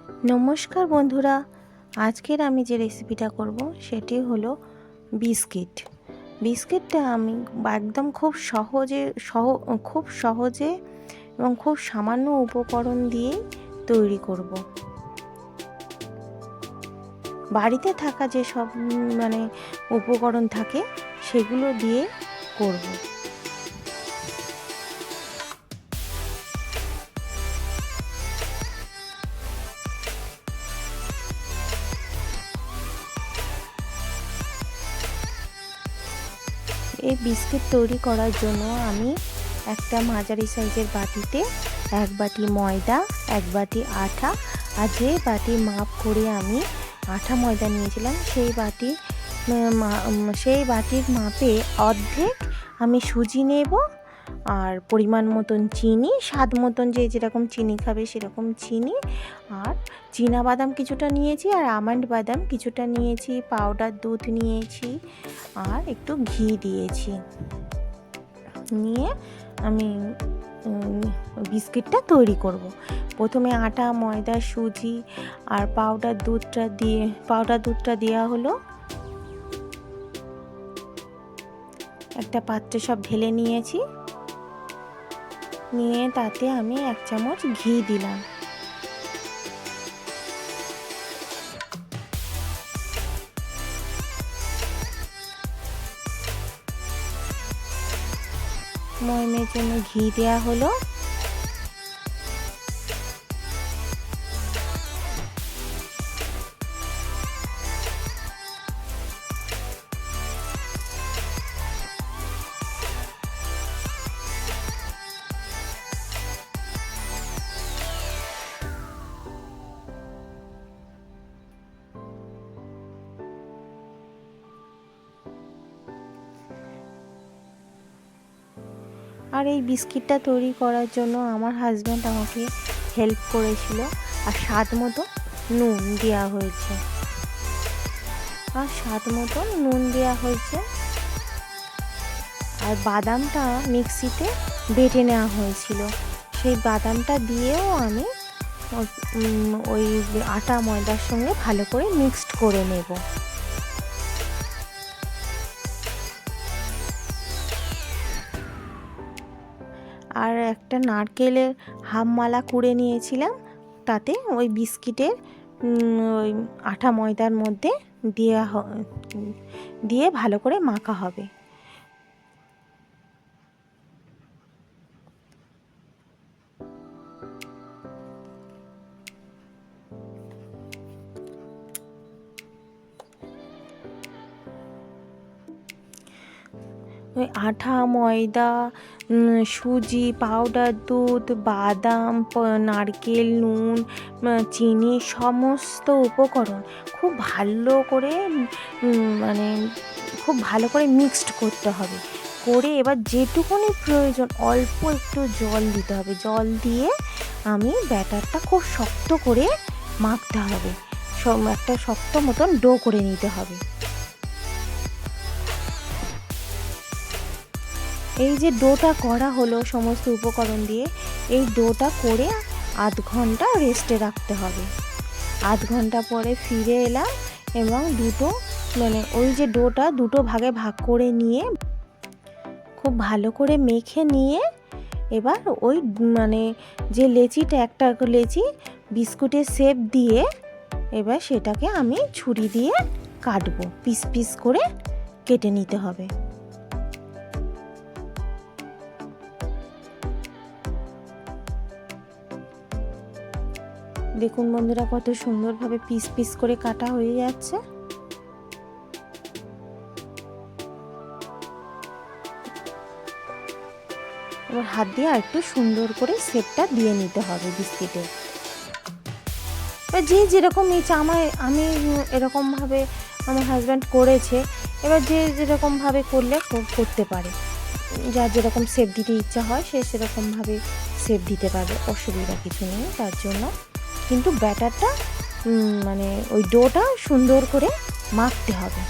নমস্কার বন্ধুরা, আজকের আমি যে রেসিপিটা করব সেটি হলো বিস্কিট। বিস্কিটটা আমি একদম খুব সহজে এবং খুব সামান্য উপকরণ দিয়েই তৈরি করব। বাড়িতে থাকা যে সব উপকরণ থাকে সেগুলো দিয়ে করব। এই বিস্কিট তৈরি করার জন্য আমি একটা মাঝারি সাইজের বাটিতে 1 বাটি ময়দা, 1 বাটি আটা, আর যে বাটি মাপ করে আমি আটা ময়দা নিয়েছিলাম সেই বাটির মাপে অর্ধেক আমি সুজি নেব, আর পরিমাণ মতন চিনি, স্বাদ মতন যে যেরকম চিনি খাবে সেরকম চিনি, আর চীনা বাদাম কিছুটা নিয়েছি, আর আমন্ড বাদাম কিছুটা নিয়েছি, পাউডার দুধ নিয়েছি, আর একটু ঘি দিয়েছি। নিয়ে আমি বিস্কিটটা তৈরি করব। প্রথমে আটা, ময়দা, সুজি আর পাউডার দুধটা দেওয়া হলো। একটা পাত্রে সব ঢেলে নিয়েছি, নিয়ে তাতে আমি 1 চামচ ঘি দিলাম। ময়মের জন্য ঘি দেওয়া হলো। আর এই বিস্কিটটা তৈরি করার জন্য আমার হাজব্যান্ড আমাকে হেল্প করেছিল, আর স্বাদ মতো নুন দেওয়া হয়েছে। আর বাদামটা মিক্সিতে বেটে নেওয়া হয়েছিল, সেই বাদামটা দিয়েও আমি ওই আটা ময়দার সঙ্গে ভালো করে মিক্সড করে নেব। আর একটা নারকেলের হাফমালা কুড়ে নিয়েছিলাম, তাতে ওই বিস্কিটের ওই আটা ময়দার মধ্যে দিয়ে ভালো করে মাখা হবে। ওই আটা, ময়দা, সুজি, পাউডার দুধ, বাদাম, নারকেল, নুন, চিনি সমস্ত উপকরণ খুব ভালো করে মিক্সড করতে হবে। করে এবার যেটুকুনি প্রয়োজন অল্প একটু জল দিতে হবে। জল দিয়ে আমি ব্যাটারটা খুব শক্ত করে মাখতে হবে, একটা শক্ত মতন ডো করে নিতে হবে। এই যে ডোটা করা হলো সমস্ত উপকরণ দিয়ে, এই ডোটা করে 1/2 ঘন্টা রেস্টে রাখতে হবে। 1/2 ঘন্টা পরে ফিরে এলাম এবং ওই যে ডোটা দুটো ভাগে ভাগ করে নিয়ে খুব ভালো করে মেখে নিয়ে এবার ওই যে লেচিটা, একটা লেচি বিস্কুটের শেপ দিয়ে এবার সেটাকে আমি ছুরি দিয়ে কাটবো, পিস পিস করে কেটে নিতে হবে। দেখুন বন্ধুরা, কত সুন্দরভাবে পিস পিস করে কাটা হয়ে যাচ্ছে। এবার হাত দিয়ে একটু সুন্দর করে শেপটা দিয়ে নিতে হবে বিস্কিটের। যে যেরকম ইচ্ছা, আমি এরকমভাবে আমার হাজব্যান্ড করেছে, এবার যে যেরকমভাবে করতে পারে। যার যেরকম শেপ দিতে ইচ্ছা হয় সে সেরকমভাবে শেপ দিতে পারবে, অসুবিধা কিছু নেই। তার জন্য কিন্তু ব্যাটারটা ওই ডোটা সুন্দর করে মাখতে হবে।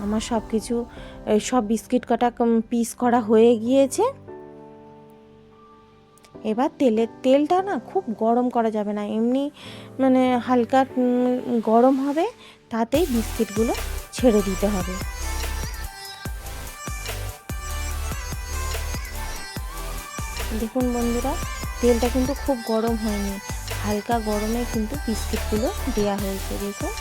আমার সব কিছু সব বিস্কিট কটা পিস করা হয়ে গিয়েছে। এবার তেলটা না খুব গরম করা যাবে না, এমনি মানে হালকা গরম হবে, তাতেই বিস্কিটগুলো ছেড়ে দিতে হবে। দেখুন বন্ধুরা, তেলটা কিন্তু খুব গরম হয়নি, হালকা গরমে কিন্তু বিস্কিটগুলো দেওয়া হয়েছে। দেখুন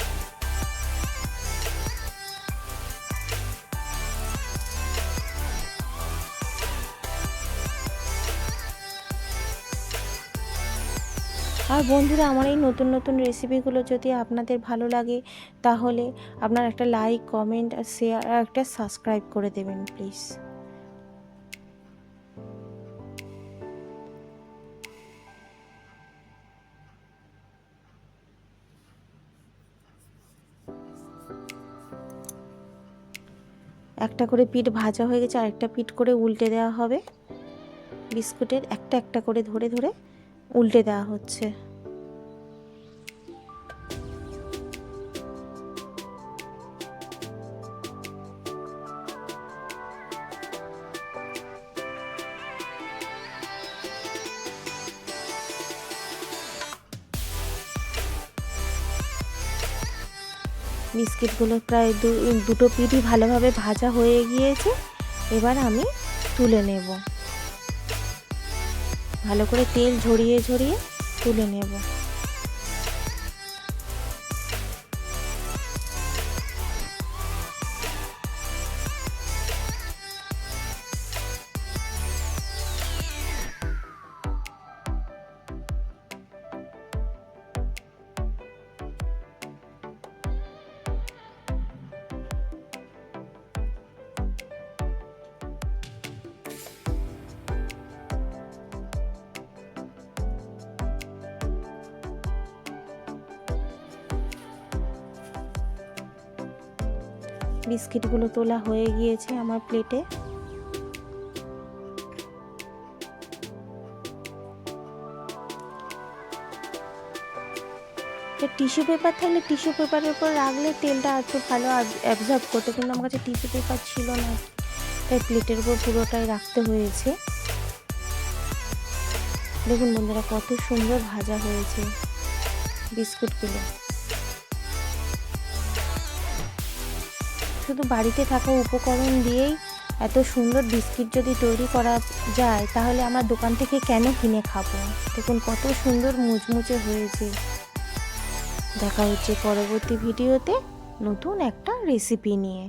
আর বন্ধুরা, আমার এই নতুন নতুন রেসিপিগুলো যদি আপনাদের ভালো লাগে তাহলে আপনার একটা লাইক, কমেন্ট আর শেয়ার আর একটা সাবস্ক্রাইব করে দেবেন প্লিজ। একটা করে পিঠ ভাজা হয়ে গেছে, আরেকটা পিঠ করে উল্টে দেওয়া হবে। বিস্কুটের একটা একটা করে ধরে ধরে উল্টে দেওয়া হচ্ছে। বিস্কিটগুলো প্রায় দুটো পিঠই ভালোভাবে ভাজা হয়ে গিয়েছে। এবার আমি তুলে নেব, ভালো করে তেল ঝরিয়ে ঝরিয়ে তুলে নেব। বিস্কিটগুলো তোলা হয়ে গিয়েছে আমার প্লেটে। টিস্যু পেপার থাকলে টিস্যু পেপারের উপর রাখলে তেলটা একটু ভালো অ্যাবজর্ব করতে, কিন্তু আমার কাছে টিস্যু পেপার ছিল না, তাই প্লেটের উপর পুরোটাই রাখতে হয়েছে। দেখুন বন্ধুরা, কত সুন্দর ভাজা হয়েছে বিস্কুটগুলো। শুধু বাড়িতে থাকা উপকরণ দিয়েই এত সুন্দর বিস্কিট যদি তৈরি করা যায়, তাহলে আমরা দোকান থেকে কেন কিনে খাবো। দেখুন কত সুন্দর মুচমুচে হয়েছে। দেখা হচ্ছে পরবর্তী ভিডিওতে নতুন একটা রেসিপি নিয়ে।